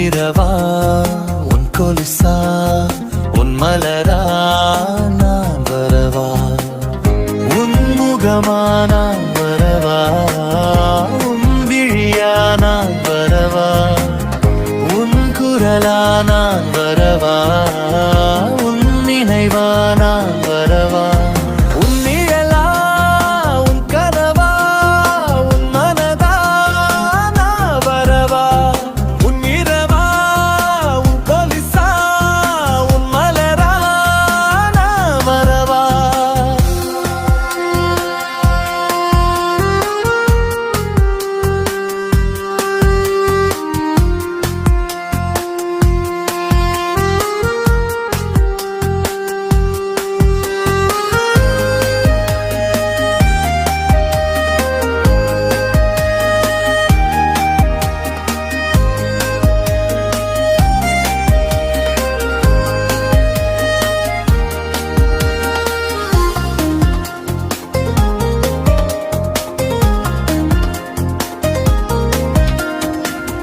இரவா உன் கொலுசா உன் மலரா நான் வரவா உன் முகமா நான் வரவா உன் விழியா நான் வரவா உன் குரலா நான் வரவா உன் நினைவா நான் வரவா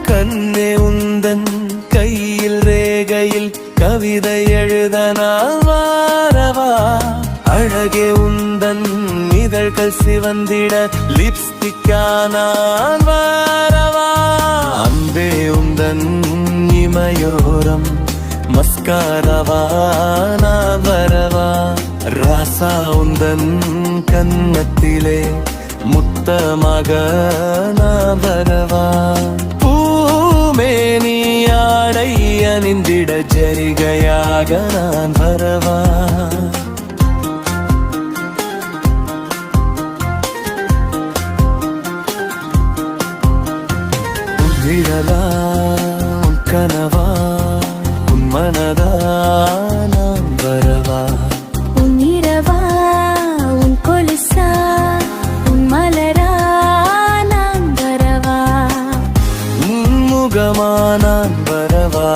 கண்ணே உந்தன் கையில் ரேகையில் கவிதை எழுத நான் வாரவா அழகே உந்தன் இதழ்கள் சிவந்திட லிப்ஸ்டிக்கா நான் வாரவா அன்பே உந்தன் இமையோரம் மஸ்காரவா நான் வரவா ராசா உந்தன் கன்னத்திலே முத்தமாக நான் வரவா மேனி ஆடை அணிந்திட ஜரிகையாக நான் வரவா உன் விழலா உன் கனவா உன் மனதா நான் வரவா உன் இரவா உன் கொலுசா உன் மலரா நான் வரவா உன் முகமா நான் வரவா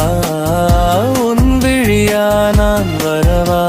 உன் விழியா நான் வரவா